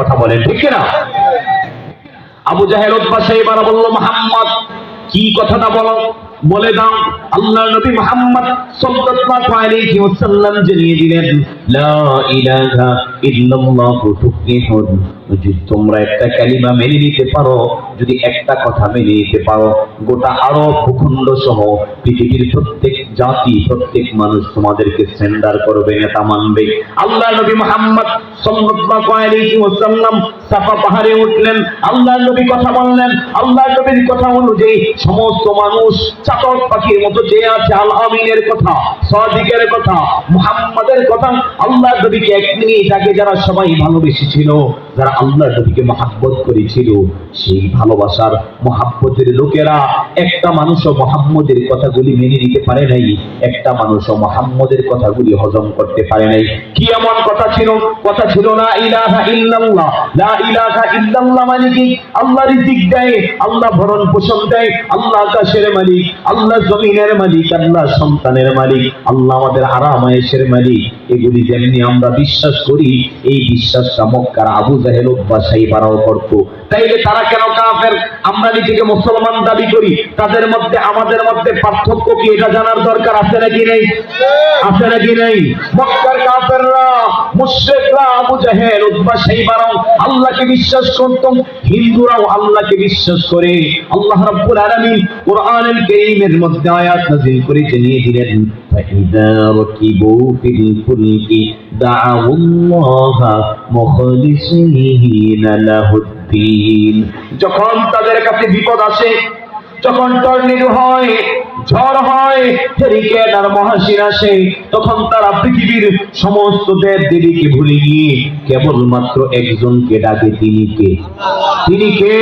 কথা বলেন, ঠিক কিনা? আবু জাহেল উতবা সাইবারা বলল, মুহাম্মদ কি কথাটা বলে দাও। আল্লাহর নবী মুহাম্মদ সাল্লাল্লাহু আলাইহি ওয়াসাল্লাম জানিয়ে দিলেন, লা ইলাহা ইল্লাল্লাহু তুফলিহুন। যদি তোমরা একটা কালিমা মেনে নিতে পারো, যদি একটা কথা মেনে নিতে পারো, গোটা আরব ভূখণ্ড সহ পৃথিবীর প্রত্যেক জাতি, প্রত্যেক মানুষ তোমাদেরকে সেন্ডার করবে, নেতা মানবে। আল্লাহর নবী মুহাম্মদ সাল্লাল্লাহু আলাইহি ওয়াসাল্লাম সাফা পাহাড়ে উঠলেন, আল্লাহর নবী কথা বললেন। আল্লাহর নবীর কথা অনুযায়ী সমস্ত মানুষ চাতক পাখির মতো যে আছে আল আমিনের কথা, সাদিকের কথা, মুহাম্মাদের কথা, আল্লাহর নবীকে এক মিনিট আগে যারা সবাই ভালোবেসেছিল, যারা আল্লাহর নবীকে মহব্বত করেছিল, সেই ভালোবাসার মহব্বতের লোকেরা একটা মানুষও মুহাম্মদের কথাগুলি মেনে নিতে পারে নাই, একটা মানুষও মুহাম্মদের কথাগুলি হজম করতে পারে নাই। কি এমন কথা ছিল? কথা ছিল লা ইলাহা ইল্লাল্লাহ। লা ইলাহা ইল্লাল্লাহ মানে কি? আল্লাহ রিজিক দেয়, আল্লাহ ভরণ পোষণ দেয়, আল্লাহ আকাশের মালিক, আল্লাহ জমিনের মালিক, আল্লাহ সন্তানের মালিক, আল্লাহ আমাদের আরাম আয়েশের মালিক। এগুলি যেমনি আমরা বিশ্বাস করি, এই বিশ্বাসটা মক্কার আবু জাহেল উতবা সাইবারাও করত। তাইলে তারা কেন কাফের? আমরা নিজেকে মুসলমান দাবি করি, তাদের মধ্যে আমাদের মধ্যে পার্থক্য কি এটা জানার দরকার আছে নাকি নেই? আছে নাকি নেই? মক্কার কাফেররা, মুশরিকরা, আবু জাহেল উতবা সাইবারাও আল্লাহকে বিশ্বাস করত, হিন্দুরাও আল্লাহকে বিশ্বাস করে। আল্লাহ রাব্বুল আলামিন কোরআনুল কারীমের মধ্যে আয়াত নাযিল করে জানিয়ে দিলেন, فإذا ركبوا في الفلك دعوا الله مخلصين له الدين। যখন তাদের কাছে বিপদ আসে, যখন টর্নেডো হয়, ঝড় হয়, হেরিকেন আর মহাশির আসে, তখন তারা পৃথিবীর সমস্ত দেব দেবীকে ভুলে গিয়ে কেবলমাত্র একজনকে ডাকে। তিনি কে? তিনি কে?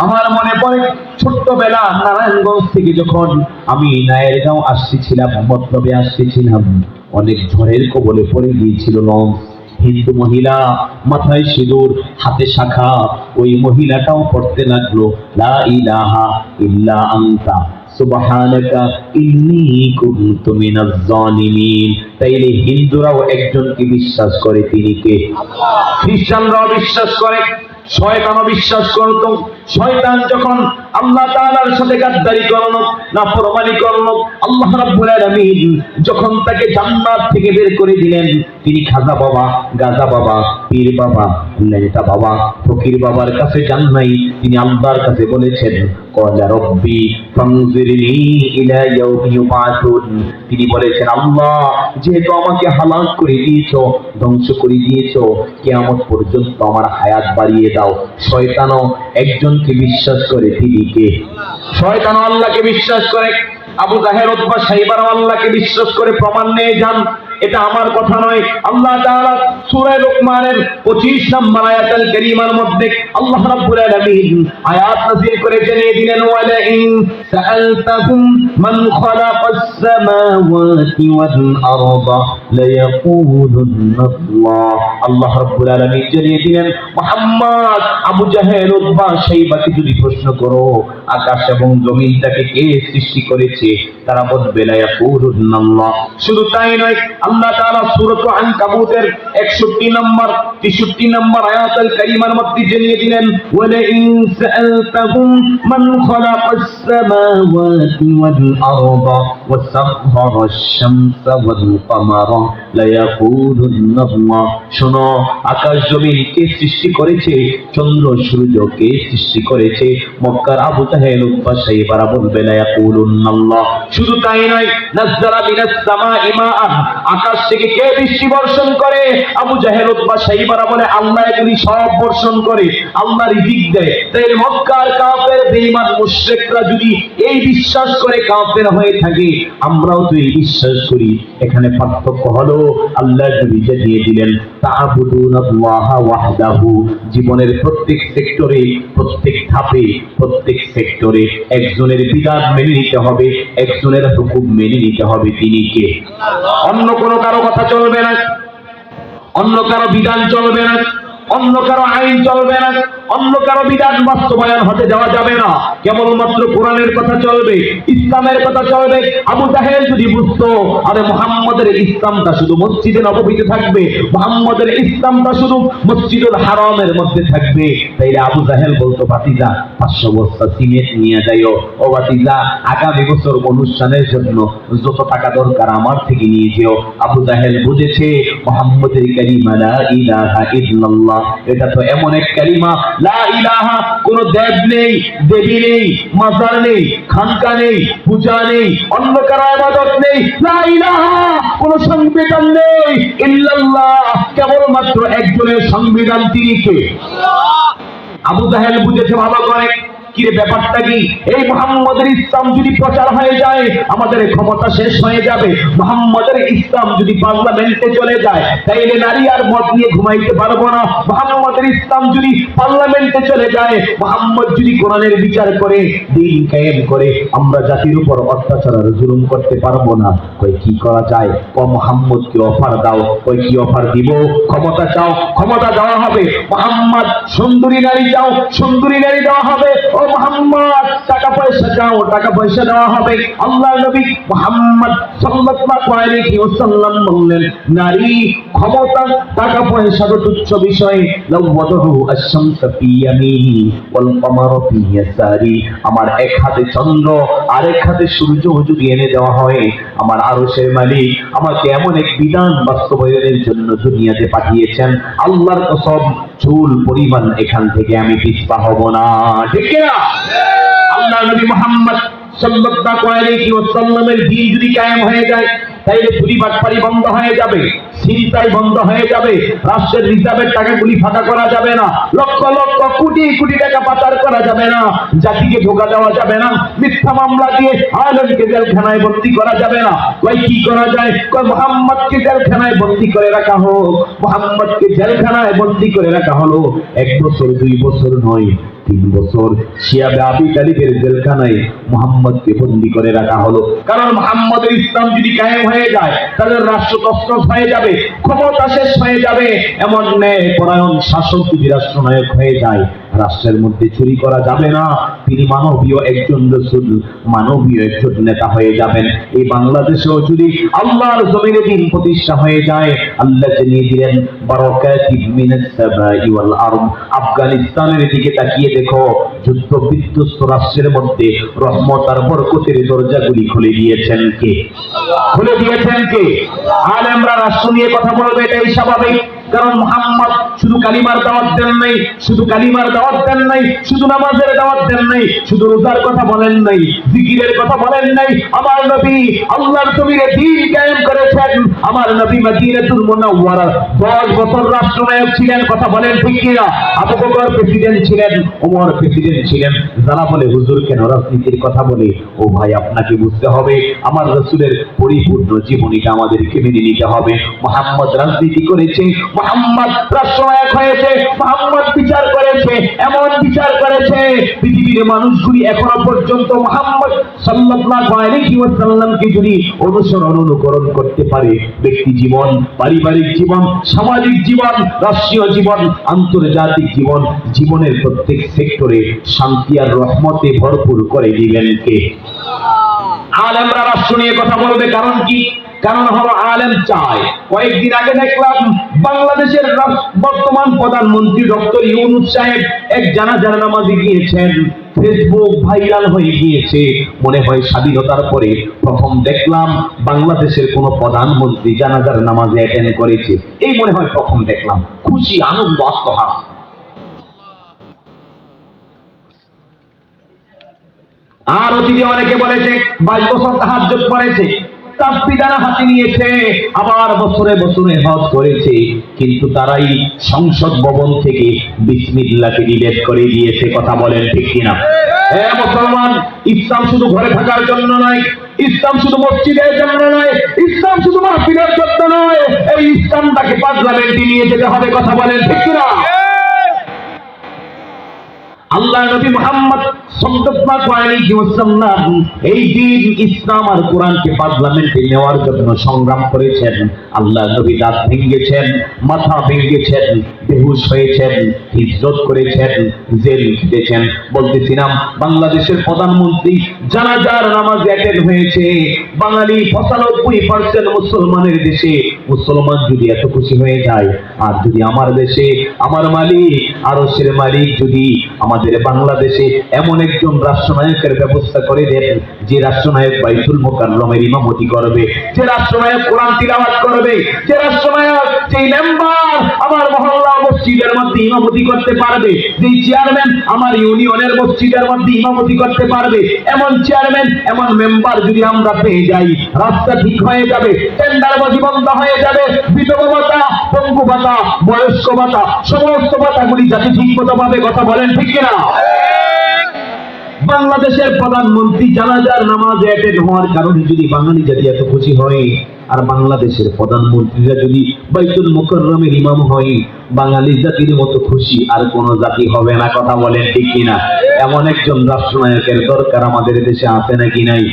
আমার মনে পড়ে ছোট্টবেলা নারায়ণগঞ্জ থেকে যখন আমি নায়েরগাঁও আসতেছিলাম, মতলবে আসতেছিলাম, অনেক ঝড়ের কবলে পড়ে গিয়েছিল লঞ্চ। হিন্দু মহিলা, মাথায় সিঁদুর, হাতে শাখা, ওই মহিলাটাও পড়তে লাগলো, লা ইলাহা ইল্লা আনতা সুবহানাকা ইন্নী কুনতু মিনাজ জালিমিন। তাইলে হিন্দুরাও একজনকে বিশ্বাস করে, তিনি কে? খ্রিস্টানরাও বিশ্বাস করে, শয়তানও বিশ্বাস করত। শয়তান যখন আল্লাহ তাআলার সাথে গাদ্দারি করল, নাফরমানি করল, আল্লাহ রাব্বুল আলামিন যখন তাকে জান্নাত থেকে বের করে দিলেন, তিনি খাজা বাবা, গাজা বাবা, পীর বাবা, নেতা বাবা, ফকির বাবার কাছে যান নাই, তিনি আল্লাহর কাছে বলেছেন, ক্বালা রাব্বি ফানজিরনি ইলা ইয়াউমি ইউবাসুন। তিনি বলেছেন, আল্লাহ যেহেতু আমাকে হালাক করে দিয়েছো, ধ্বংস করে দিয়েছো, কিয়ামত পর্যন্ত আমার হায়াত বাড়িয়ে দাও। শয়তানও একজনকে বিশ্বাস করে, তিনি কে? শয়তানও আল্লাহকে বিশ্বাস করে। আবু জাহেল উতবা সাইবারাও আল্লাহকে বিশ্বাস করে। প্রমাণ নিয়ে যান, এটা আমার কথা নয়। আল্লাহ তাআলা সূরা লুকমানের 25 নম্বর আয়াতুল কারীমার মধ্যে আল্লাহ রাব্বুল আলামিন আয়াত নাযিল করে জানিয়ে দিলেন, ওয়ালা ইন সাআলতাহুম মান খালাকাস সামাওয়াতি ওয়াল আরদা লায়াকুলুন্না আল্লাহ। আল্লাহ রাব্বুল আলামিন জানিয়ে দিলেন, মুহাম্মদ আবু জাহেল উতবা সাইবাকে যদি প্রশ্ন করো, আকাশ এবং জমিনটাকে কে সৃষ্টি করেছে, তারা বলবে লায়াকুলুন্না আল্লাহ। শুধু তাই নয়, আল্লাহ তাআলা সূরা আনকাবুতের 61 নম্বর 63 নম্বর আয়াতুল কারীমার মধ্যে জানিয়ে দিলেন, ওয়ালা ইন সাআলতাহুম মান খালাকাস সামাওয়াতি ওয়াল আরদা ওয়া সাখখারাশ শামসা ওয়াল কামারা লায়াকুলুন্না আল্লাহ। শোনো, আকাশ জমিন কে সৃষ্টি করেছে, চন্দ্র সূর্য কে সৃষ্টি করেছে, মক্কার আবু জাহেল উতবা সাইবারা বলবে লায়াকুলুন্না আল্লাহ। শুধু তাই নয়, নাযালা মিনাস সামাই মাআন, আকাশ থেকে কে বৃষ্টি বর্ষণ করে, আবু জাহেল উতবা সাইবারা বলে আল্লাহ এগুলি সব বর্ষণ করে, আল্লাহ রিজিক দেয়। তাই মক্কার কাফের বেঈমান মুশরিকরা যদি এই বিশ্বাস করে কাফের হয়ে থাকে, আমরাও তো এই বিশ্বাস করি। এখানে পার্থক্য হলো, আল্লাহ নবী দিয়ে দিলেন তা'বুদুনাল্লাহা ওয়াহদাহু। জীবনের প্রত্যেক সেক্টরে, প্রত্যেক ধাপে, প্রত্যেক সেক্টরে একজনের বিধান মেনে নিতে হবে, একজনের হুকুম মেনে নিতে হবে। তিনি কে? অন্য কোনো কারো কথা চলবে না, অন্য কারো বিধান চলবে না, অন্য কারো আইন চলবে না, অন্য কারো বিধান বাস্তবায়ন হতে দেওয়া যাবে না, কেবলমাত্র কোরআনের কথা চলবে, ইসলামের কথা চলবে। আবু জাহেল যদি বুঝতো আরে মুহাম্মদের ইসলামটা শুধু মসজিদে নববীতে থাকবে, মুহাম্মদের ইসলামটা শুধু মসজিদুল হারামের মধ্যে থাকবে, তাইলে আবু জাহেল বলতো ভাতিজা 500 বস্তা সিমেন্ট নিয়ে যাইও, ও ভাতিজা আগামী বছর অনুষ্ঠানের জন্য যত টাকা দরকার আমার থেকে নিয়ে যেও। আবু জাহেল বুঝেছে মুহাম্মদের কালিমা লা ইলাহা ইল্লাল্লাহ, এটা তো এমন এক কালিমা, লা ইলাহা, কোন দেব নেই, দেবী নেই, মাজার নেই, খানকা নেই, পূজা নেই, অন্য কারো ইবাদত নেই, লা ইলাহা, কোন সংবিধান নেই, ইল্লাল্লাহ, কেবলমাত্র একজনের সংবিধান, তিনি কে? আবু জাহেল বুঝেছে ভালো করে, কিরে ব্যাপারটা কি, এই মুহাম্মদের ইসলাম যদি প্রচার হয়ে যায় আমাদের ক্ষমতা শেষ হয়ে যাবে, মুহাম্মদের ইসলাম যদি পার্লামেন্টে চলে যায় তাইলে নারী আর মদ নিয়ে ঘুমাইতে পারবো না, মুহাম্মদের ইসলাম যদি পার্লামেন্টে চলে যায়, মুহাম্মদ যদি কোরআনের বিচার করে দিন কায়েম করে আমরা জাতির উপর অত্যাচার আর জুলুম করতে পারবো না। কই কি করা যায়? মুহাম্মদকে অফার দাও। কই কি অফার দিব? ক্ষমতা চাও, ক্ষমতা দেওয়া হবে। মুহাম্মদ সুন্দরী নারী চাও, সুন্দরী নারী দেওয়া হবে। ও মুহাম্মদ টাকা পয়সা চাও, টাকা পয়সা দেওয়া হবে। আল্লাহর নবী মুহাম্মদ সাল্লাল্লাহু আলাইহি ওয়াসাল্লাম বললেন, নারী, ক্ষমতা, টাকা পয়সা তো তুচ্ছ বিষয়। লাওয়াদাহু আশ-শামসা ফি ইয়ামিনি ওয়াল কমারু ফি ইয়াসারি, আমার এক হাতে চন্দ্র আর এক হাতে সূর্য যদি এনে দেওয়া হয়, আমার আরশের মালিক আমাকে এমন এক বিধান বাস্তবায়নের জন্য দুনিয়াতে পাঠিয়েছেন, আল্লাহর কসম চুল পরিমাণ এখান থেকে আমি পিছপা হব না। ঠিক কি না? আল্লাহ নবী মুহাম্মদ সাল্লাল্লাহু আলাইহি ওয়াসাল্লামের দ্বীন যদি কায়েম হয়ে যায় তাইলে চুরি বাটপারি বন্ধ হয়ে যাবে, ছিনতাই বন্ধ হয়ে যাবে, রাষ্ট্রের রিজার্ভের টাকাগুলি ফাঁকা করা যাবে না, লক্ষ লক্ষ কোটি কোটি টাকা পাচার করা যাবে না, জাতিকে ধোঁকা দেওয়া যাবে না, মিথ্যা মামলা দিয়ে আলেমকে জেলখানায় বন্দী করা যাবে না। কই কি করা যায়? কই মুহাম্মদকে জেলখানায় বন্দী করে রাখা হোক, মুহাম্মদকে জেলখানায় বন্দী করে রাখা হলো 1 বছর 2 বছর নয়, 3 বছর শিয়াবে আবি তালিবের জেলখানায় মুহাম্মদকে বন্দী করে রাখা হলো। কারণ মুহাম্মদের ইসলাম যদি কায়েম হয়ে যায় তাহলে রাষ্ট্র তছনছ হয়ে যাবে, ক্ষমতা শেষ হয়ে যাবে। এমন ন্যায় পরায়ণ শাসক যদি রাষ্ট্রনায়ক হয়ে যায়, রাষ্ট্রের মধ্যে চুরি করা যাবে না, তিনি মানবীয় একজন রাসূল, মানবীয় একজন নেতা হয়ে যাবেন। এই বাংলাদেশেও যদি আল্লাহর জমিনে দ্বীন প্রতিষ্ঠা হয়ে যায়, আল্লাহ জানিয়ে দিলেন বারাকাতিন মিনাস সামাই ওয়াল আরদ। আফগানিস্তানের দিকে তাকিয়ে দেখো, যুদ্ধ বিধ্বস্ত রাষ্ট্রের মধ্যে রহমত আর বরকতের দরজাগুলি খুলে দিয়েছেন কে? খুলে দিয়েছেন কে? আলেমরা রাষ্ট্র নিয়ে কথা বলবে, এটাই স্বাভাবিক। কারণ মুহাম্মদ শুধু কালিমার দাওয়াত দেন নাই, শুধু কালিমার দাওয়াত দেন নাই, শুধু নামাজের দাওয়াত দেন নাই, শুধু রোজার কথা বলেন নাই, জিকিরের কথা বলেন নাই। আমার নবী আল্লাহর জমিনে দ্বীন কায়েম করেছেন। আমার নবী মদিনাতুল মুনাওয়ারা 10 বছর রাষ্ট্রনায়ক ছিলেন, কথা বলেন ঠিক কিনা? আবু বকর প্রেসিডেন্ট ছিলেন, ওমর প্রেসিডেন্ট ছিলেন। যারা বলে হুজুর কেন রাজনীতির কথা বলে, ও ভাই আপনাকে বুঝতে হবে আমার রাসূলের পরিপূর্ণ জীবনীটা আমাদেরকে মেনে নিতে হবে। মুহাম্মদ রাজনীতি করেছে, মুহাম্মদ রাষ্ট্রনায়ক হয়েছে, মুহাম্মদ বিচার করেছে, এমন বিচার করেছে পৃথিবীর মানুষগুলি এখনো পর্যন্ত মুহাম্মদ সাল্লাল্লাহু আলাইহি ওয়াসাল্লামকে যদি অনুকরণ করতে পারে, ব্যক্তি জীবন, পারিবারিক জীবন, সামাজিক জীবন, রাষ্ট্রীয় জীবন, আন্তর্জাতিক জীবন, জীবনের প্রত্যেক সেক্টরে শান্তি আর রহমতে ভরপুর করে দিবেন কে? আলেমরা রাষ্ট্র নিয়ে কথা বলবে, কারণ কি? কারণ হলো আলেম চায়। কয়েকদিন আগে দেখলাম বাংলাদেশের বর্তমান প্রধানমন্ত্রী ডক্টর ইউনূস সাহেব এক জানাজার নামাজে গিয়েছেন, ফেসবুক ভাইরাল হয়ে গিয়েছে। মনে হয় স্বাধীনতার পরে প্রথম দেখলাম বাংলাদেশের কোন প্রধানমন্ত্রী জানাজার নামাজে অ্যাটেন্ড করেছে, এই মনে হয় প্রথম দেখলাম। খুশি, আনন্দ, আত্মহাস। আর অতীতে অনেকে বলেছে 22 বছর তাহাজ্জুদ পড়েছে, তাসবিহ হাতে নিয়েছে, আবার বছরে বছরে হজ করেছে, কিন্তু তারাই সংসদ ভবন থেকে বিসমিল্লাহকে ডিলিট করে দিয়েছে। কথা বলেন ঠিক কিনা? হ্যাঁ মুসলমান, ইসলাম শুধু ঘরে থাকার জন্য নয়, ইসলাম শুধু মসজিদের জন্য নয়, ইসলাম শুধু মাহফিলের জন্য নয়, এই ইসলামটাকে পার্লামেন্টে নিয়ে যেতে হবে। কথা বলেন ঠিক কিনা? আল্লাহ নবী মুহাম্মদ সাল্লাল্লাহু আলাইহি ওয়াসাল্লাম এই দিন ইসলাম আর কোরআনকে পার্লামেন্টে নেওয়ার জন্য সংগ্রাম করেছেন। আল্লাহ নবী দাঁত ভেঙেছেন, মাথা ভেঙেছেন, বেহুশ হয়েছেন, হিজরত করেছেন, জেল খেটেছেন। বলতেছিলাম বাংলাদেশের প্রধানমন্ত্রী জানাজার নামাজ অ্যাটেন্ড হয়েছে। বাঙালি 95% মুসলমানের দেশে মুসলমান যদি এত খুশি হয়ে যায়, আর যদি আমার দেশে আমার মালিক আরশের মালিক যদি আমাদের বাংলাদেশে এমন একজন রাষ্ট্রনায়কের ব্যবস্থা করে দেন, যে রাষ্ট্রনায়ক বাইতুল মুকাররমের ইমামতি করবে, যে রাষ্ট্রনায়ক কোরআন তিলাওয়াত করবে, যে রাষ্ট্রনায়ক যেই মেম্বার আমার মহল্লা মসজিদের মধ্যে ইমামতি করতে পারবে, যেই চেয়ারম্যান আমার ইউনিয়নের মসজিদের মধ্যে ইমামতি করতে পারবে, এমন চেয়ারম্যান এমন মেম্বার যদি আমরা পেয়ে যাই, রাস্তা ঠিক হয়ে যাবে, টেন্ডারবাজি বন্ধ হয়ে যাবে, বিধবা ভাতা, পঙ্গু ভাতা, বয়স্ক ভাতা, সমস্ত ভাতাগুলি জাতি ঠিক মতো পাবে। কথা বলেন ঠিক কিনা? বাংলাদেশের প্রধানমন্ত্রী জানাজার নামাজে অ্যাটেন্ড হওয়ার কারণে যদি বাঙালি জাতি এত খুশি হয়, আর বাংলাদেশের প্রধানমন্ত্রীরা যদি বাইতুল মুকাররমের ইমাম হয়, বাঙালি জাতির মতো খুশি আর কোন জাতি হবে না। কথা বলেন ঠিক কিনা? এমন একজন রাষ্ট্রনায়কের দরকার আমাদের দেশে আছে নাকি নাই?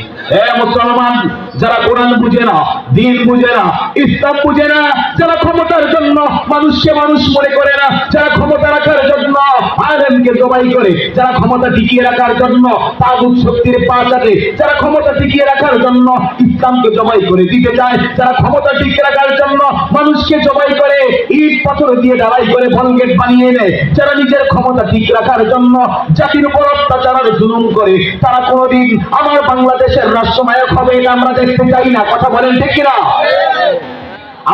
মুসলমান যারা কোরআন বুঝে না, দ্বীন বুঝে না, ইসলাম বুঝে না, যারা ক্ষমতার জন্য মানুষকে মানুষ মনে করে না, যারা ক্ষমতা রাখার জন্য আলেমকে জবাই করে, যারা ক্ষমতা টিকিয়ে রাখার জন্য তাগুত শক্তির পা চাটে, যারা ক্ষমতা টিকিয়ে রাখার জন্য ইসলামকে জবাই করে দিতে চায়, যারা ক্ষমতা টিকিয়ে রাখার জন্য মানুষকে জবাই করে ইট পাথর দিয়ে ঢালাই করে বলগেট বানিয়ে নেয়, যারা নিজের ক্ষমতা ঠিক রাখার জন্য জাতির উপর অত্যাচার আর জুলুম করে, তারা কোনোদিন আমার বাংলাদেশের রাষ্ট্রনায়ক হবে এটা আমরা দেখতে চাই না। কথা বলেন ঠিক কিনা?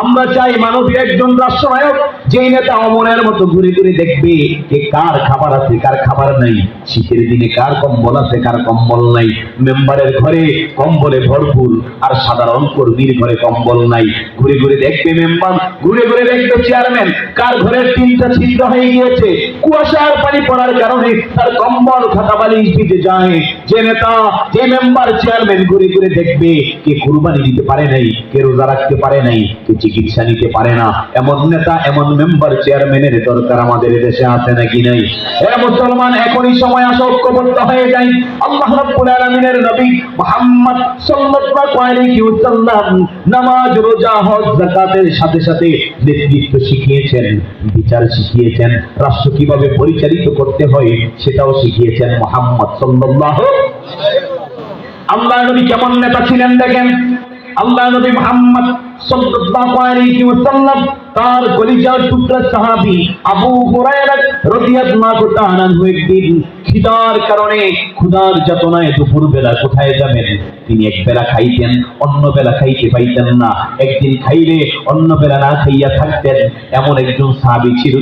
আমরা চাই মানবীয় একজন রাষ্ট্রনায়ক, যেই নেতা অমনের মতো ঘুরে ঘুরে দেখবে যে কার খাবার আছে কার খাবার নাই, শীতের দিনে কার কম্বল আছে কার কম্বল নাই, মেম্বারের ঘরে কম্বলে ভরপুর আর সাধারণ কর্মীর ঘরে কম্বল নাই। ঘুরে ঘুরে দেখবে মেম্বার, ঘুরে ঘুরে দেখবে চেয়ারম্যান কার ঘরের টিনটা ছিদ্র হয়ে গিয়েছে, কুয়াশার পানি পড়ার কারণে তার কম্বল খাতা বালিশ ভিজে যায়। যে নেতা, যে মেম্বার, চেয়ারম্যান ঘুরে ঘুরে দেখবে কে কুরবানি দিতে পারে নাই, কে রোজা রাখতে পারে নাই, কে চিকিৎসা নিতে পারে না। এমন নেতা, এমন মেম্বার, চেয়ারম্যানের দরকার আমাদের দেশে আছে নাকি নাই? মুসলমান এখনই সময় আসা ঐক্যবদ্ধ হয়ে যায়। আল্লাহ রাব্বুল আলামিনের নবী মুহাম্মদ সাল্লাল্লাহু আলাইহি ওয়াসাল্লাম নামাজ, রোজা, হজ, যাকাতের সাথে সাথে নেতৃত্ব শিখিয়েছেন, বিচার শিখিয়েছেন, রাষ্ট্র কিভাবে পরিচালিত করতে হয় সেটাও শিখিয়েছেন মুহাম্মদ সাল্লাল্লাহু আলাইহি ওয়াসাল্লাম। আল্লাহ নবী কেমন নেতা ছিলেন দেখেন। আল্লাহ নবী মুহাম্মদ সাল্লাল্লাহু আলাইহি ওয়াসাল্লাম তার কলিজার টুকরা সাহাবী আবু হুরায়রা রাদিয়াল্লাহু তাআলা আনহু একদিন খিদার কারণে, ক্ষুধার যাতনায় দুপুর বেলা কোথায় যাবেন? তিনি এক বেলা খাইতেন, অন্য বেলা খাইতে পাইতেন না। একদিন খাইলে অন্য বেলা না খাইয়া থাকতেন। এমন একজন সাহাবী ছিল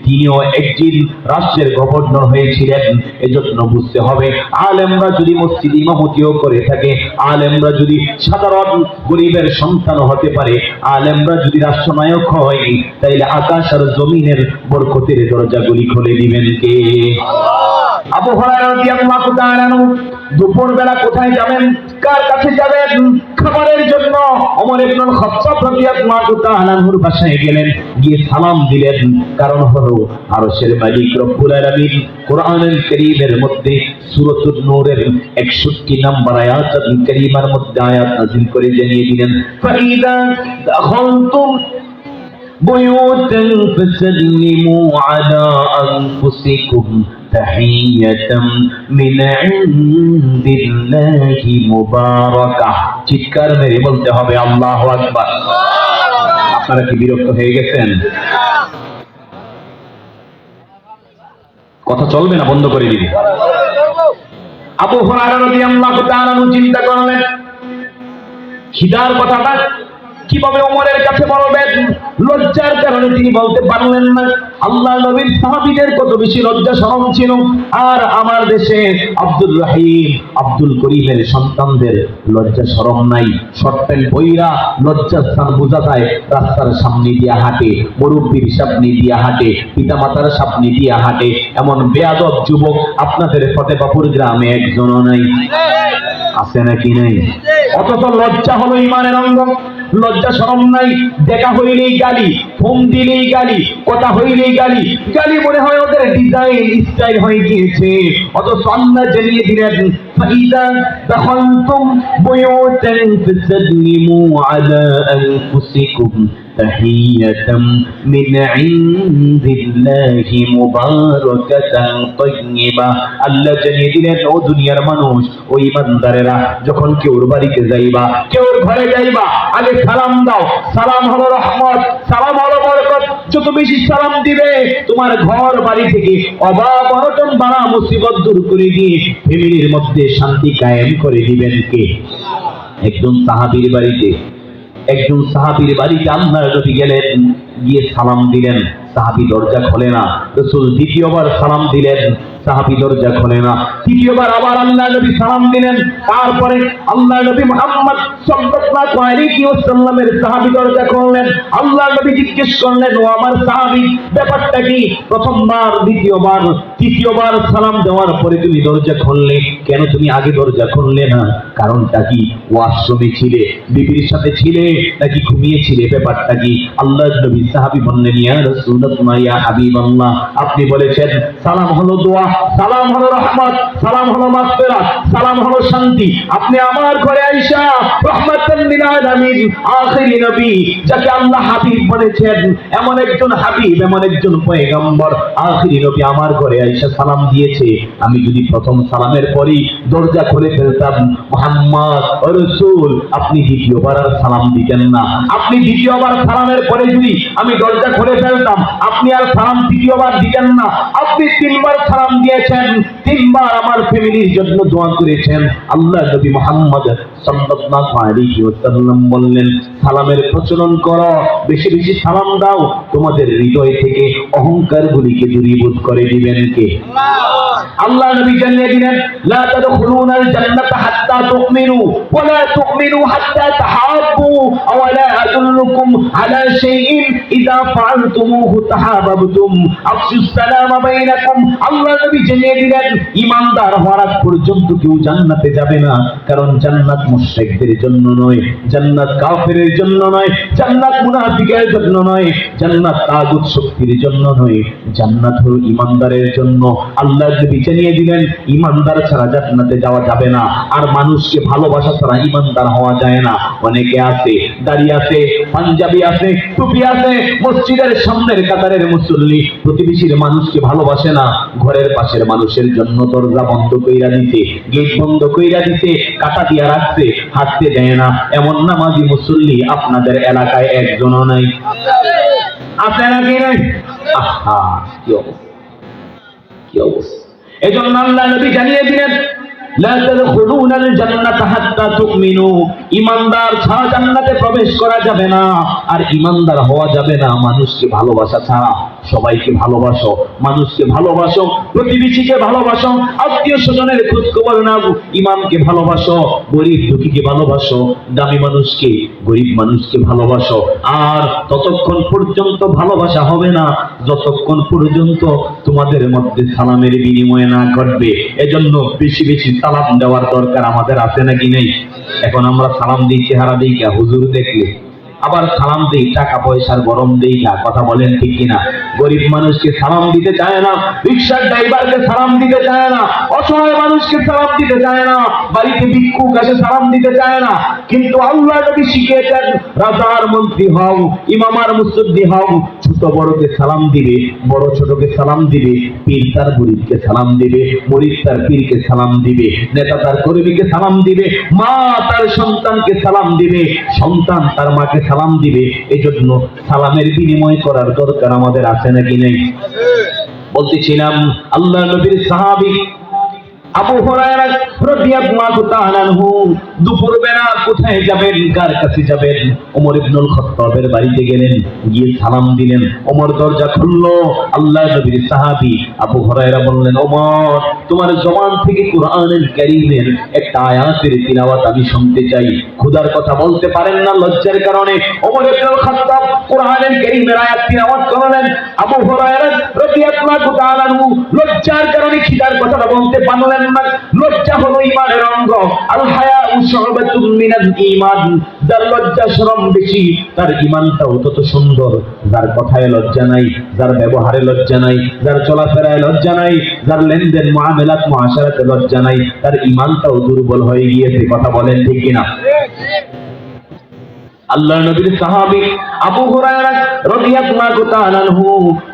তিনিও একদিন রাষ্ট্রের গভর্নর হয়েছিলেন। এজন্য বুঝতে হবে, আলেমরা যদি মসজিদ ইমামতিও করে থাকে, আলেমরা যদি সাধারণ গরিবের সন্তান হতে পারে, আলেমরা যদি রাষ্ট্রনায়ক হয়, তাইলে আকাশ আর জমিনের বরকতের দরজাগুলি খুলে দিবেন কে? আবু হুরায়রা রাদিয়াল্লাহু তাআলা আনহু দুপুর বেলা কোথায় যাবেন, কার কাছে যাবেন? খাবারের জন্য ওমর ইবনুল খাত্তাব রাদিয়াল্লাহু তাআলা আনহুর বাসায় গেলেন, গিয়ে সালাম দিলেন। কারণ হলো আরশের মালিক রব্বুল আলামিন কোরআনুল কারীমের মধ্যে সূরাতুন নূরের 61 নম্বর আয়াতুল কারীমার মধ্যে আয়াত নাযিল করে জানিয়ে দিলেন, ফাইদা দাখালতুম بيوتا فسلموا على أنفسكم تحية من عند الله مباركة। চিৎকার মেরে বলতে হবে আল্লাহু আকবার। আপনারা কি বিরক্ত হয়ে গেছেন? কথা চলবে না, বন্ধ করে দিন। আবু হুরায়রা রাদিয়াল্লাহু তাআলা চিন্তা করলেন খিদার কথাটা কিভাবে ওমরের কাছে বলবেন। লজ্জার কারণে তিনি বলতে পারলেন না। আল্লাহ নবীর সাহাবীদের কত বেশি লজ্জা শরম ছিল, আর আমার দেশে আব্দুর রহিম, আব্দুল করিমের সন্তানদের লজ্জা শরম নাই। শর্ট প্যান্ট বইরা লজ্জার স্থান বোঝা যায়, রাস্তার সামনে দিয়া হাঁটে, মুরব্বীর সামনে দিয়া হাঁটে, পিতামাতার সামনে দিয়া হাঁটে। এমন বেয়াদব যুবক আপনাদের ফতেহাপুর গ্রামে একজনও নাই, আছে নাকি নাই? অথচ লজ্জা হলো ঈমানের অঙ্গ। লজ্জা শরম নাই, দেখা হইলেই গালি, ফোন দিলেই গালি, কথা হইলেই গালি, গালি মনে হয় ওদের ডিজাইন স্টাইল হয়ে গিয়েছে। অথচ আল্লাহ জানিয়ে দিলেন ফাইদা দাখালতুম বুয়ুতান ফাসাল্লিমু আলা আনফুসিকুম তাহিয়াতাম মিন ইনদিল্লাহি মুবারাকাতান তাইয়্যিবা। আল্লাহ জানিয়ে দিলেন ও দুনিয়ার মানুষ, ও ঈমানদারেরা, যখন কেউর বাড়িতে যাইবা, কেউর ঘরে যাইবা, আগে সালাম দাও। সালাম হলো রহমত, সালাম হলো বরকত। যত বেশি সালাম দিবে তোমার ঘর বাড়ি থেকে অভাব অনটন বাড়া মুসিবত দূর করে দিয়ে ফ্যামিলির মধ্যে শান্তি কায়েম করে দিবেন কে? একজন সাহাবীর বাড়িতে আল্লাহর নবী গেলেন, গিয়ে সালাম দিলেন, সাহাবী দরজা খোলে না। রাসূল দ্বিতীয়বার সালাম দিলেন, সাহাবী দরজা খোলে না। তৃতীয়বার আবার আল্লাহর নবী সালাম দিলেন। তারপরে আল্লাহর নবী মুহাম্মদ সাল্লাল্লাহু আলাইহি ওয়াসাল্লামের সাহাবী দরজা খুললেন। আল্লাহর নবী জিজ্ঞেস করলেন, ও আমার সাহাবী, ব্যাপারটা কি? প্রথমবার, দ্বিতীয়বার, তৃতীয়বার সালাম দেওয়ার পরে তুমি দরজা খুললে কেন? তুমি আগে দরজা খুললে না? কারণটা কি? ওয়াশরুমে ছিলে, বিবির সাথে ছিলে, নাকি ঘুমিয়েছিলে? ব্যাপারটা কি? আল্লাহর নবী সাহাবী বললেন, ইয়া রাসূলুল্লাহ, ইয়া হাবিবাল্লাহ, আপনি বলেছেন সালাম হলো দোয়া, সালাম হলো রহমত, সালাম হলো মাগফিরাত, সালাম হলো শান্তি। আপনি আমার ঘরে আয়েশা রহমাতাল লিল আলামিন, আখিরি নবী, যাকে আল্লাহ হাবিব বলেছেন, এমন একজন হাবিব, এমন একজন পয়গম্বর, আখিরি নবী আমার ঘরে আয়েশা সালাম দিয়েছে। আমি যদি প্রথম সালামের পরেই দরজা খুলে ফেলতাম, মুহাম্মদ রাসূল, আপনি দ্বিতীয়বার আর সালাম দিতেন না। আপনি দ্বিতীয়বার সালামের পরে যদি আমি দরজা খুলে ফেলতাম, আপনি আর সালাম তৃতীয়বার দিতেন না। আপনি তিনবার সালাম দিয়েছেন, তিনবার আমার ফ্যামিলির জন্য দোয়া করেছেন। আল্লাহ নবী মুহাম্মদ সাল্লাল্লাহু আলাইহি ওয়াসাল্লাম বললেন, সালামের প্রচলন করো, বেশি বেশি সালাম দাও, তোমাদের হৃদয় থেকে অহংকার গুলিকে দূরীভূত করে দিবেন কে? আল্লাহ নবী জানিয়ে দিলেন, লা তাদখুলুনাল জান্নাতা হাত্তা তুমিনু ওয়া লা তুমিনু হাত্তা তাহাব্বু ওয়া লা আদুল্লুকুম আলা শাইইন ইযা ফাআলতুমুহু তাহাব্বতুম আফশুস সালামা বাইনাকুম। আল্লাহ নবী জানিয়ে দিলেন, ঈমানদার হওয়ার আগ পর্যন্ত কেউ জান্নাতে যাবে না। কারণ জান্নাত মুশরিকদের জন্য নয়, জান্নাত কাফেরের জন্য নয়, জান্নাত মুনাফিকের জন্য নয়, জান্নাত তাগুত শক্তির জন্য নয়, জান্নাত হলো ঈমানদারের জন্য। আল্লাহ নবী জানিয়ে দিলেন, ঈমানদার ছাড়া জান্নাতে যাওয়া যাবে না। আর মানুষকে ভালোবাসা ছাড়া ঈমানদার হওয়া যায় না। অনেকে আছে, দাড়ি আছে, পাঞ্জাবি আছে, টুপি আছে, মসজিদের সামনের কাতারের মুসল্লি, প্রতিবেশীর মানুষকে ভালোবাসে না, ঘরের পাশের মানুষের জন্য দরজা বন্ধ কইরা দিতে, গেট বন্ধ কইরা দিতে, কাটা দিয়া রাখছে, হাঁটতে দেয় না। এমন নামাজি মুসল্লি আপনাদের এলাকায় একজনও নাই? আছে নাকি নাই? আহা, কি অবস্থা, কি অবস্থা! এজন্য আল্লাহ নবী জানিয়ে দিলেন, লা তাদখুলুনাল জান্নাতা হাত্তা তুমিনু, ঈমানদার ছাড়া জান্নাতে প্রবেশ করা যাবে না। আর ঈমানদার হওয়া যাবে না মানুষকে ভালোবাসা ছাড়া। সবাইকে ভালোবাসো, মানুষকে ভালোবাসো, প্রতিবেশীকে ভালোবাসো, আত্মীয় স্বজনের খোঁজ খবর নাও, ইমামকে ভালোবাসো, গরিব দুঃখীকে ভালোবাসো, দামি মানুষকে, গরিব মানুষকে ভালোবাসো। আর ততক্ষণ পর্যন্ত ভালোবাসা হবে না যতক্ষণ পর্যন্ত তোমাদের মধ্যে সালামের বিনিময় না ঘটবে। এজন্য বেশি বেশি সালাম দেওয়ার দরকার আমাদের আছে নাকি নেই? এখন আমরা সালাম দিই চেহারা দিই, হুজুর দেখলে, আবার সালাম দেই টাকা পয়সার গরম দেই না। কথা বলেন ঠিক কিনা? গরিব মানুষকে সালাম দিতে চায় না, রিকশার ড্রাইভারকে সালাম দিতে চায় না, অসহায় মানুষকে সালাম দিতে চায় না, বাড়িতে ভিক্ষুক আসে সালাম দিতে চায় না। কিন্তু আল্লাহ নবী শিখিয়েছেন, রাজার মন্ত্রী হও, ইমাম আর মুসল্লি হও, ছোট বড়কে সালাম দিবে, বড় ছোটকে সালাম দিবে, পীর তার মুরিদকে সালাম দিবে, মুরিদ তার পীরকে সালাম দিবে, নেতা তার কর্মীকে সালাম দিবে, মা তার সন্তানকে সালাম দিবে, সন্তান তার মাকে সালাম দিবে। এজন্য সালামের বিনিময় করার দরকার আমাদের আছে নাকি নেই? বলতেছিলাম, আল্লাহ নবীর সাহাবী আবু হুরায়রা রাদিয়াল্লাহু তাআলা আনহু দুপুরবেলা কোথায় যাবেন, কার কাছে যাবেন? ওমর ইবনুল খাত্তাবের বাড়িতে গেলেন, গিয়ে সালাম দিলেন। ওমর দরজা খুললো, আল্লাহ নবীর সাহাবী আবু হুরায়রা বললেন, ওমর, তোমার জবান থেকে কুরআনুল কারীমের একটা আয়াতের তিলাওয়াত আমি শুনতে চাই। খোদার কথা বলতে পারেন না লজ্জার কারণে। ওমর ইবনুল খাত্তাব কুরআনুল কারীমের আয়াত তিলাওয়াত করলেন। আবু হুরায়রা রাদিয়াল্লাহু তাআলা আনহু লজ্জার কারণে খিদার কথাটা বলতে পারলেন না, লজ্জা হলো ঈমানের অঙ্গ। আল হায়াউ শু'বাতুম মিনাল ঈমান, যার লজ্জা শরম বেশি তার ঈমানটাও তত সুন্দর। যার কথায় লজ্জা নাই, যার ব্যবহারে লজ্জা নাই, যার চলাফেরায় লজ্জা নাই, যার লেনদেন মুআমালাত মুআশারাতে লজ্জা নাই, তার ঈমানটাও দুর্বল হয়ে গিয়েছে। কথা বলেন ঠিক কিনা? আল্লাহর নবীর সাহাবী আবু হুরায়রা রাদিয়াল্লাহু তাআলা আনহু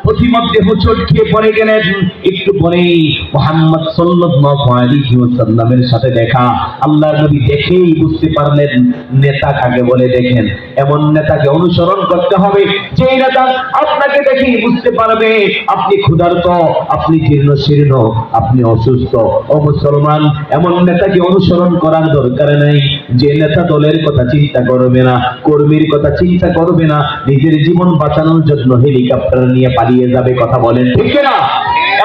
প্রতিমধ্যে হোঁচট খেয়ে পড়ে গেলেন। একটু পরেই মুহাম্মদ সাল্লাল্লাহু আলাইহি ওয়াসাল্লামের সাথে দেখা। আল্লাহর নবী দেখেই বুঝতে পারলেন নেতা কাকে বলে। দেখেন, এমন নেতাকে অনুসরণ করতে হবে যেই নেতা আপনাকে দেখেই বুঝতে পারবে আপনি ক্ষুধার্ত, আপনি জীর্ণ শীর্ণ, আপনি অসুস্থ। ও মুসলমান, এমন নেতাকে অনুসরণ করার দরকার নাই যে নেতা দলের কথা চিন্তা করবে না, কর্মীর কথা চিন্তা করবে না, নিজের জীবন বাঁচানোর জন্য হেলিকপ্টার নিয়ে পালিয়ে যাবে। কথা বলেন ঠিক না?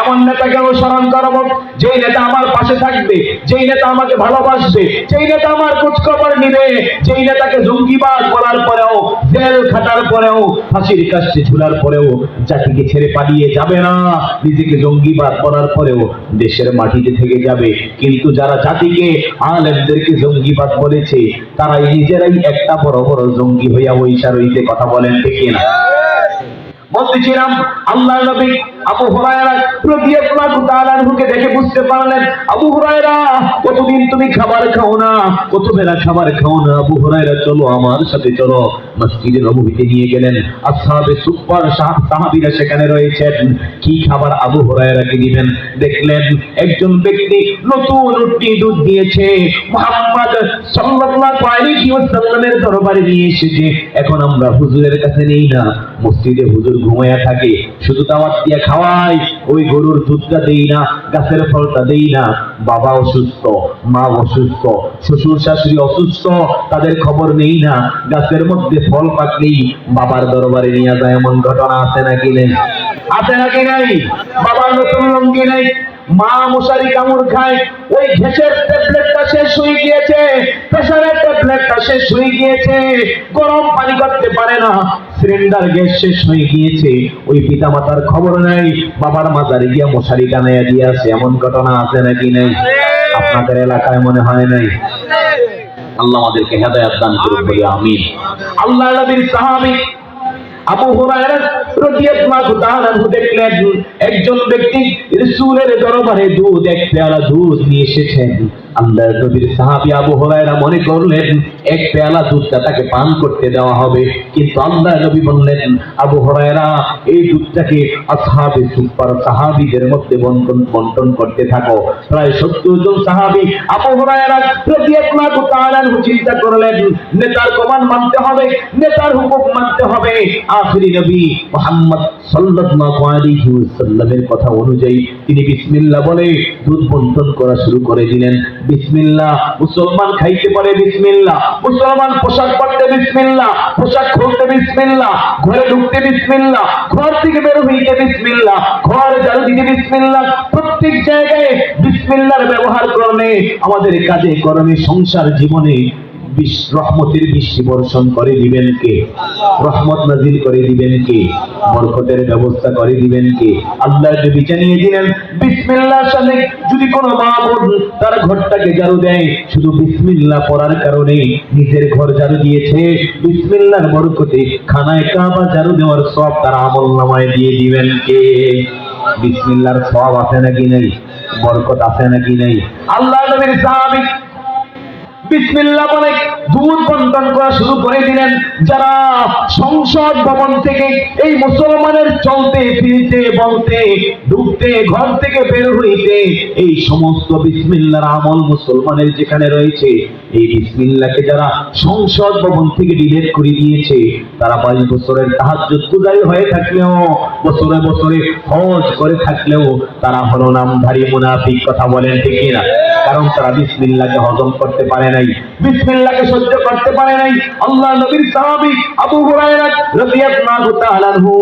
এমন নেতাকে অনুসরণ করব যেই নেতা আমার পাশে থাকবে, যেই নেতা আমাকে ভালোবাসবে, যেই নেতা আমার খোঁজ খবর নিবে, যেই নেতাকে জঙ্গিবাদ বলার পরেও, জেল খাটার পরেও, ফাঁসির কাছে ঝুলার পরেও জাতিকে ছেড়ে পালিয়ে যাবে না, নিজেকে জঙ্গিবাদ বলার পরেও দেশের মাটিতে থেকে যাবে। কিন্তু যারা জাতিকে, আলেমদেরকে জঙ্গিবাদ বলেছে, তারাই নিজেরাই একটা বড় বড় জঙ্গি হইয়া বইসা রইছে। কথা বলেন ঠিক না? বলতেছিলাম আল্লাহর নবী আবু হুরায়রা রাদিয়াল্লাহু তাআলা আনহুকে দেখে বুঝতে পারলেন, আবু হুরায়রা কতদিন তুমি খাবার খাও না, কত বেলা খাবার খাও না। আবু হুরায়রা চলো আমার সাথে চলো। মসজিদে নববীতে নিয়ে গেলেন। আসহাবে সুফফার সাহাবীরা সেখানে রয়েছেন। কি খাবার আবু হুরায়রাকে দিবেন? দেখলেন একজন ব্যক্তি নতুন উটনি দুধ দিয়েছে, মুহাম্মদ সাল্লাল্লাহু আলাইহি ওয়াসাল্লামের দরবারে নিয়ে এসেছে। এখন আমরা হুজুরের কাছে নেই না, মসজিদে হুজুর ঘুমায়া থাকে, শুধু দাওয়াত দিয়া খাওয়াই, ওই গরুর দুধটা দেই না, গাছের ফলটা দেই না। বাবা অসুস্থ, মা অসুস্থ, শ্বশুর শাশুড়ি অসুস্থ, তাদের খবর নেই না। গাছের মধ্যে ফল পাকলেই বাবার দরবারে নিয়ে যায়। এমন ঘটনা আছে নাকি নেই? আছে নাকি নাই? বাবার নতুন লুঙ্গি নেই, মা মশারি কামড় খায়, ওই গ্যাসের ট্যাবলেটটা শেষ হয়ে গিয়েছে, প্রেসারের ট্যাবলেটটা শেষ হয়ে গিয়েছে, গরম পানি করতে পারে না, সিলিন্ডার গ্যাস শেষ হয়ে গিয়েছে। ওই পিতা মাতার খবর নাই, বাবার মাজারে গিয়া মশারি টানাইয়া দিয়ে আসে। এমন ঘটনা আছে নাকি নেই? আপনাদের এলাকায় মনে হয় নাই? আল্লাহ আমাদেরকে হেদায়েত দান করুন বলে আমিন। আল্লাহর নবীর সাহাবী আবু হুরায়রা রাদিয়াল্লাহু তাআলা আনহু দেখলেন একজন ব্যক্তি রাসূলের দরবারে দুধ, এক পেয়ালা দুধ নিয়ে এসেছেন। আল্লাহর নবীর সাহাবী আবু হুরায়রা মনে করলেন এক পেয়ালা দুধটা তাকে পান করতে দেওয়া হবে, কিন্তু আল্লাহর নবী বললেন, আবু হুরায়রা এই দুধটাকে আসহাবে সুফফার সাহাবীদের মধ্যে বন্টন করতে থাকো। প্রায় 70 জন সাহাবী। আবু হুরায়রা রাদিয়াল্লাহু তাআলা আনহু চিন্তা করলেন নেতার কমান্ড মানতে হবে, নেতার হুকুম মানতে হবে। আখিরি নবী মুহাম্মদ সাল্লাল্লাহু আলাইহি ওয়াসাল্লামের কথা অনুযায়ী তিনি বিসমিল্লাহ বলে দুধ বন্টন করা শুরু করে দিলেন। বিসমিল্লাহ, মুসলমান খাইতে পারে বিসমিল্লাহ, মুসলমান পোশাক পরতে বিসমিল্লাহ, পোশাক খুলতে বিসমিল্লাহ, ঘরে ঢুকতে বিসমিল্লাহ, ঘর থেকে বের হইতে বিসমিল্লাহ, ঘর ঝাড়ু দিতে বিসমিল্লাহ। প্রত্যেক জায়গায় বিসমিল্লাহর ব্যবহার করলে আমাদের কাজে কর্মে সংসার জীবনে রহমতের বৃষ্টি বর্ষণ করে দিবেন কে? রহমত নাজিল করে দিবেন কে? বরকতের ব্যবস্থা করে দিবেন কে? আল্লাহ নবী জানিয়ে দিলেন বিসমিল্লাহর সাথে যদি কোনো মা বোন তার ঘরটাকে ঝাড়ু দেয়, শুধু বিসমিল্লাহ পড়ার কারণে নিজের ঘর ঝাড়ু দিয়েছে, বিসমিল্লাহর বরকতে খানায় কাবা ঝাড়ু দেওয়ার সওয়াব তার আমলনামায় দিয়ে দিবেন কে? বিসমিল্লাহর সওয়াব আছে নাকি নাই? বরকত আছে নাকি নাই? আল্লাহ নবীর সাহাবী বিসমিল্লাহ বলে দুধ বন্টন করা শুরু করে দিলেন। যারা সংসদ ভবন থেকে এই মুসলমানের চলতে ফিরতে বলতে ঢুকতে ঘর থেকে বের হইতে এই সমস্ত বিসমিল্লাহর আমল মুসলমানের যেখানে রয়েছে, এই বিসমিল্লাহকে যারা সংসদ ভবন থেকে ডিলিট করে দিয়েছে, তারা 22 বছরের তাহাজ্জুদ গুজারি হয়ে থাকলেও, বছরে বছরে হজ করে থাকলেও তারা হলো নামধারী মুনাফিক। কথা বলেন ঠিক না? কারণ তারা বিসমিল্লাহকে হজম করতে পারে নাই, বিসমিল্লাহকে সহ্য করতে পারে নাই। আল্লাহ নবীর সাহাবী আবু হুরায়রা রাদিয়াল্লাহু তাআলা আনহু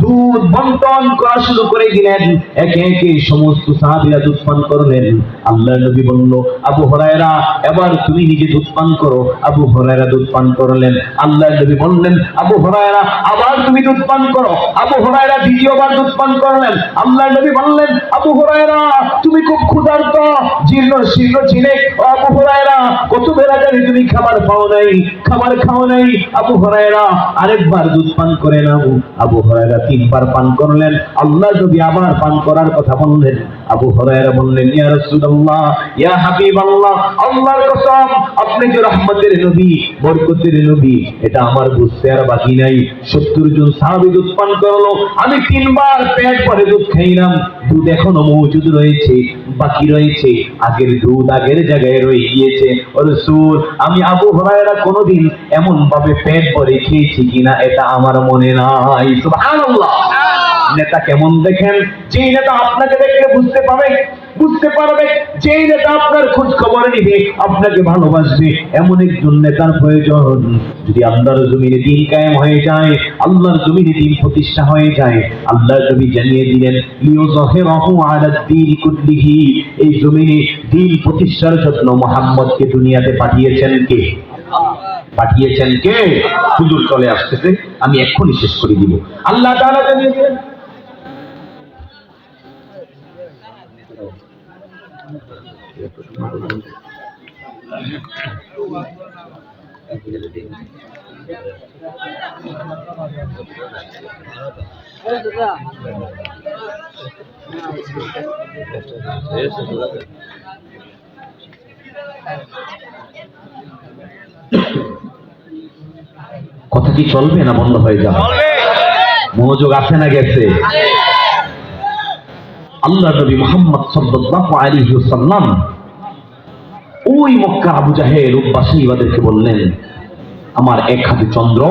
দুধ বন্টন করা শুরু করে দিলেন। একে একে সমস্ত সাহাবীরা দুধ পান করলেন। আল্লাহ নবী বলল, আবু হুরায়রা এবার তুমি নিজে দুধ পান করো। আবু হুরায়রা দুধ পান করলেন। আল্লাহ নবী বললেন, আবু হুরায়রা আবার তুমি দুধ পান করো। আবু হুরায়রা দ্বিতীয়বার দুধ পান করলেন। আল্লাহ নবী বললেন, আবু হুরায়রা তুমি খুব ক্ষুধার্ত, জীর্ণ শীর্ণ ছিলে। আবু হুরায়রা কত বেলা জানি তুমি খাবার পাও নাই, খাবার খাও নাই। আবু হুরায়রা আরেকবার দুধ পান করে নাও। আবু হুরায়রা তিনবার পান করলেন। আল্লাহ নবী আবার পান করার কথা বললেন। আবু হুরায়রা বললেন, ইয়া রাসূলুল্লাহ, ইয়া হাবিবাল্লাহ, আল্লাহর কসম আপনি যে রহমতের নবী, বরকতের নবী, এটা আমার বুঝতে আর বাকি নাই। 70 জন সাহাবী দুধ পান করলো, আমি তিনবার পেট ভরে দুধ খাইলাম। দুধ এখনো মজুদ রয়েছে, বাকি রয়েছে, আগের দুধ আগের জায়গায় রয়ে গিয়েছে। ও রাসূল, আমি আবু হুরায়রা কোনোদিন এমন ভাবে পেট ভরে খেয়েছি কিনা এটা আমার মনে নাই। সুবহানাল্লাহ। নেতা কেমন দেখেন? যে নেতা আপনাকে দেখলে বুঝতে পারবে, যে নেতা আপনার খোঁজ খবর নিবে, আপনাকে ভালোবাসবে, এমন একজন নেতার প্রয়োজন। যদি আল্লাহর জমিনে দ্বীন কায়েম হয়ে যায়, আল্লাহর জমিনে দ্বীন প্রতিষ্ঠা হয়ে যায়, আল্লাহর নবী জানিয়ে দিলেন, লিয়ুযহিরাহু আলা দ্বীনি কুল্লিহি, এই জমিনে দ্বীন প্রতিষ্ঠার জন্য মুহাম্মদকে দুনিয়াতে পাঠিয়েছেন কে? পাঠিয়েছেন কে? হুজুর চলে আসতেছে, আমি এক্ষুনি শেষ করে দিব। আল্লাহ তাআলা জানিয়ে দিলেন, কথা কি চলবে না বন্ধ হয়ে যাবে? মনোযোগ আছে না গেছে? আল্লাহ নবী মুহাম্মদ সাল্লাল্লাহু আলাইহি ওয়াসাল্লাম ওই মক্কা আবু জাহেল উব্বাসীদেরকে বললেন, আমার এক হাতে চন্দ্র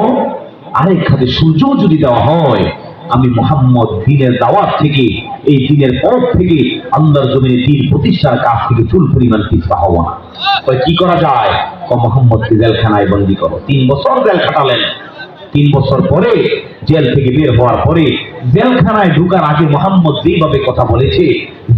আরেক হাতে সূর্য যদি দেওয়া হয়, আমি মুহাম্মদ দ্বীনের দাওয়াত থেকে, এই দ্বীনের পথ থেকে, আল্লাহর জমিনে দ্বীন প্রতিষ্ঠার কাজ থেকে চুল পরিমাণ পিছপা হব না। কি করা যায়? মুহাম্মদকে জেলখানায় বন্দী করো। 3 বছর জেল খাটালেন। 3 বছর পরে জেল থেকে বের হওয়ার পরে, জেলখানায় ঢোকার আগে মুহাম্মদ যেভাবে কথা বলেছে,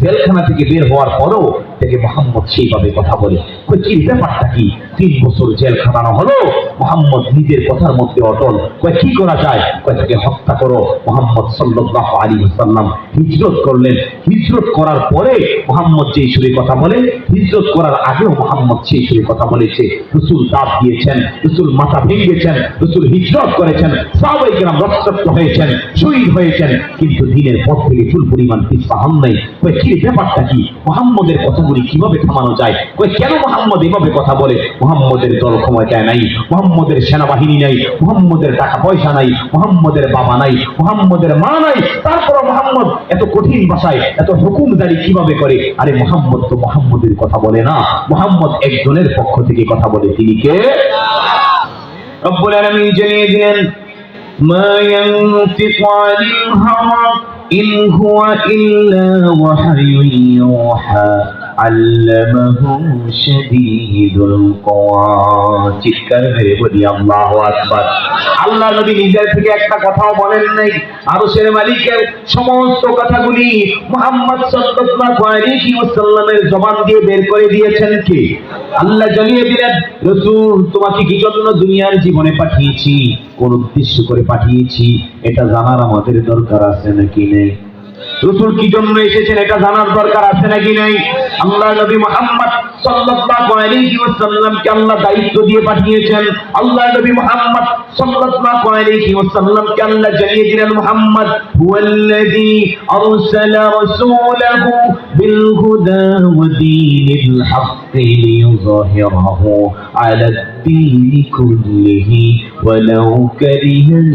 জেলখানা থেকে বের হওয়ার পরও থেকে মুহাম্মদ সেইভাবে কথা বলে। কি ব্যাপারটা কি? 3 বছর জেল খাটানো হলো, মুহাম্মদ নিজের কথার মধ্যে অটল। কি করা যায়? তাকে হত্যা করো। মুহাম্মদ সাল্লাল্লাহু আলাইহি ওয়াসাল্লাম হিজরত করলেন। হিজরত করার পরে মুহাম্মদ যেই সুরে কথা বলে, হিজরত করার আগেও মুহাম্মদ সেই সুরে কথা বলেছে। রাসূল দাঁত দিয়েছেন, রাসূল মাথা ভেঙেছেন, রাসূল হিজরত করেছেন, সাহাবায়ে কেরাম রক্তাক্ত হয়েছেন, শহীদ হয়েছেন, কিন্তু দ্বীনের পথ থেকে চুল পরিমাণ পিছপা হন নাই। কি ব্যাপারটা কি? মুহাম্মদের কথাগুলি কিভাবে থামানো যায়? কেন মুহাম্মদ এভাবে কথা বলে? মুহাম্মদের দল ক্ষমতায় নাই, মুহাম্মদের সেনাবাহিনী নাই, মুহাম্মদের টাকা পয়সা নাই, মুহাম্মদের বাবা নাই, মুহাম্মদের মা নাই, তারপর মুহাম্মদ এত কঠিন ভাষায় এত হুকুম জারি কিভাবে করে? আরে মুহাম্মদ তো মুহাম্মদের কথা বলে না, মুহাম্মদ একজনের পক্ষ থেকে কথা বলে। তিনি কে? রব্বুল আলামিন জানিয়ে দিলেন, মা ইয়ানতিকু আনিল হাওয়া ইন হুয়া ইল্লা ওয়াহয়ুন ইউহা আল্লামাহু শাদীদুল কোয়া। চিৎকার মেরে বলি আল্লাহু আকবার। আল্লাহ নবী নিজের থেকে একটা কথাও বলেন নাই। আরশের মালিকের সমস্ত কথাগুলি মুহাম্মদ সাল্লাল্লাহু আলাইহি ওয়াসাল্লামের জবান দিয়ে বের করে দিয়েছেন কে? আল্লাহ জানিয়ে দিলেন, রাসূল তোমাকে কি জন্য দুনিয়ার জীবনে পাঠিয়েছি, কোন উদ্দেশ্য করে পাঠিয়েছি, এটা জানার আমাদের দরকার আছে নাকি নেই? রাসূল কি জন্য এসেছেন এটা জানার দরকার আছে নাকি নেই? আল্লাহ নবী মুহাম্মদ সাল্লাল্লাহু আলাইহি ওয়াসাল্লামকে আল্লাহ দায়িত্ব দিয়ে পাঠিয়েছেন। আল্লাহ নবী মুহাম্মদ সাল্লাল্লাহু আলাইহি ওয়াসাল্লামকে আল্লাহ জানিয়ে দিলেন, মুহাম্মদ হুয়াল্লাযী আরসালা রাসূলাহু বিল হুদা ওয়া দীনিল হাক্কি লিইয়ুযহিরাহু আলা দ্দীনি কুল্লিহি ওয়ালাউ কারিহাল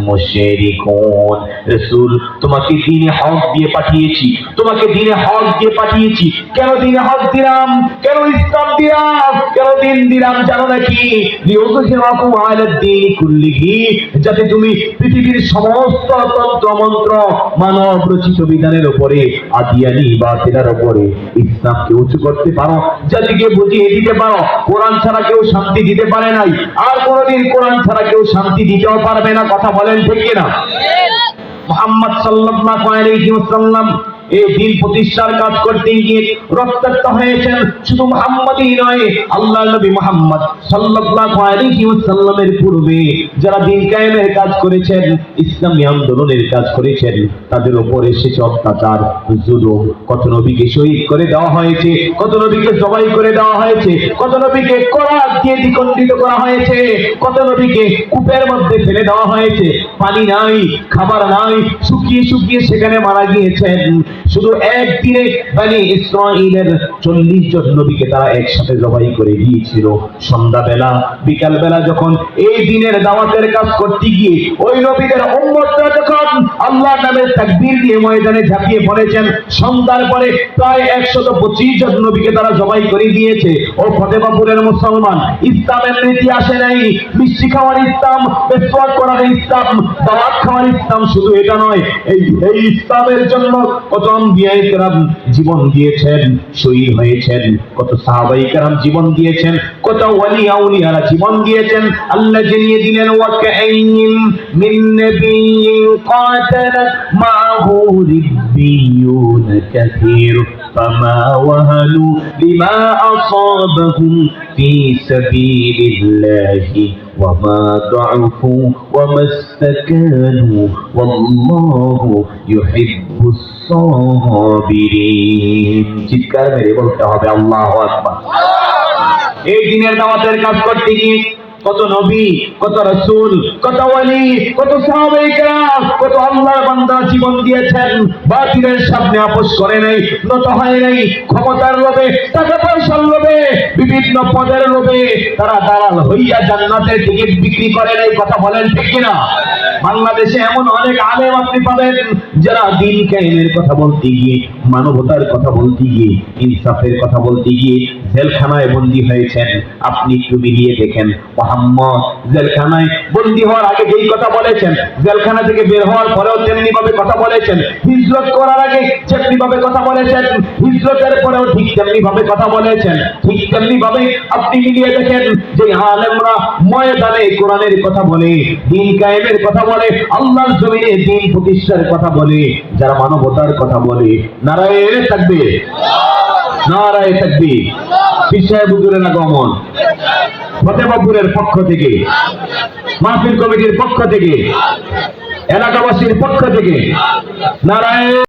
মুশরিকুন। রাসূল তোমাকে দ্বীনে হক দিয়ে পাঠিয়েছি, তোমাকে দ্বীনে হক দিয়ে পাঠিয়েছি। কেন দ্বীনে হক দিলাম, কেন ইসলাম দিলাম, কেন দ্বীন দিলাম জানো নাকি? লিইয়ুযহিরাহু আলা দ্দীনি কুল্লিহি, যাতে তুমি পৃথিবীর সমস্ত তন্ত্র মন্ত্র মানব রচিত বিধানের উপরে আদিয়ানি বাতিলের উপরে ইসলামকে উঁচু করতে পারো, জাতিকে বুঝিয়ে দিতে পারো কোরআন ছাড়া কেউ শান্তি দিতে পারে নাই, আর কোনদিন কোরআন ছাড়া কেউ শান্তি দিতেও পারবে না। কথা বলেন ঠিক কিনা? মুহাম্মদ সাল্লাল্লাহু আলাইহি ওয়াসাল্লাম এই দিন প্রতিষ্ঠার কাজ করতে গিয়ে রক্তাক্ত হয়েছেন। শুধু মুহাম্মদই নয়, আল্লাহর নবী মুহাম্মদ সাল্লাল্লাহু আলাইহি ওয়াসাল্লামের পূর্বে যারা দিন কায়েমের কাজ করেছেন, ইসলামী আন্দোলনের কাজ করেছেন, তাদের উপর এসেছে অত্যাচার, জুলুম। কত নবীকে শহীদ করে দেওয়া হয়েছে, কত নবীকে জবাই করে দেওয়া হয়েছে, কত নবীকে করাত দিয়ে দ্বিখণ্ডিত করা হয়েছে, কত নবীকে কূপের মধ্যে ফেলে দেওয়া হয়েছে। পানি নাই, খাবার নাই, শুকিয়ে শুকিয়ে সেখানে মারা গিয়েছেন। শুধু একদিনে বনি ইসরাঈলের 40 জন নবীকে তারা একসাথে জবাই করে দিয়েছিল। সন্ধ্যাবেলা বিকালবেলা যখন এই দিনের দাওয়াতের কাজ করতে গিয়ে ওই নবীদের উম্মতরা যখন আল্লাহর নামে তাকবীর দিয়ে ময়দানে ঝাঁপিয়ে পড়েছেন, সন্ধ্যার পরে প্রায় 125 জন নবীকে তারা জবাই করে দিয়েছে। ও ফতেহাপুরের মুসলমান, ইসলামের নীতি আসে নাই মিষ্টি খাওয়ার ইসলাম, মেসওয়াক করার ইসলাম, দাওয়াত খাওয়ার ইসলাম। শুধু এটা নয়, এই ইসলামের জন্য কত আম্বিয়ায়ে কেরাম জীবন দিয়েছেন, শহীদ হয়েছেন। কত সাহাবায়ে কেরাম জীবন দিয়েছেন, কত ওয়ালি আউলিয়ারা জীবন দিয়েছেন। আল্লাহ জানিয়ে দিলেন, ওয়া কাআইয়িন মিন নাবিয়্যিন কাতালাত মা'হু রিব্বিয়ুন কাসীর ফামা ওয়াহানু লিমা আসাবাহুম ফি সাবিলিল্লাহি وما ضعفوا وما استكانوا والله يحب الصابرين। চিৎকার মেরে বলতে হবে আল্লাহু আকবার। এই দিনের দাওয়াতের কাজ করতে গিয়ে কত নবী, কত রাসূল, কত ওয়ালি, কত সাহাবায়ে কেরাম, কত আল্লাহর বান্দা জীবন দিয়েছেন। বাতিলের সামনে আপোষ করে নাই, নত হয় নাই। ক্ষমতার লোভে, টাকা পয়সার লোভে, বিভিন্ন পদের লোভে তারা দালাল হইয়া জান্নাতের টিকিট বিক্রি করে নাই। কথা বলেন ঠিক কিনা? বাংলাদেশে এমন অনেক আলেম আপনি পাবেন যারা দিন কায়েমের কথা বলতে গিয়ে, মানবতার কথা বলতে গিয়ে, ইনসাফের কথা বলতে গিয়ে জেলখানায় বন্দী হয়েছেন। আপনি একটু মিলিয়ে দেখেন, মুহাম্মদ জেলখানায় বন্দী হওয়ার আগে যেই কথা বলেছেন, জেলখানা থেকে বের হওয়ার পরেও তেমনি ভাবে কথা বলেছেন। হিজরত করার আগে যেমনি ভাবে কথা বলেছেন, হিজরতের পরেও ঠিক তেমনি ভাবে কথা বলেছেন। ঠিক তেমনি ভাবে আপনি মিলিয়ে দেখেন যে আলেমরা ময়দানে কোরআনের কথা বলে, দিন কায়েমের কথা বলে, আল্লাহর জমিনে দিন প্রতিষ্ঠার কথা বলে, যারা মানবতার কথা বলে, নারায়ে তাকবীর, নারায়ে তাকবীর। পীর সাহেব হুজুরের আগমন ফতেহাপুরের পক্ষ থেকে, মাহফিল কমিটির পক্ষ থেকে, এলাকাবাসীর পক্ষ থেকে নারায়ে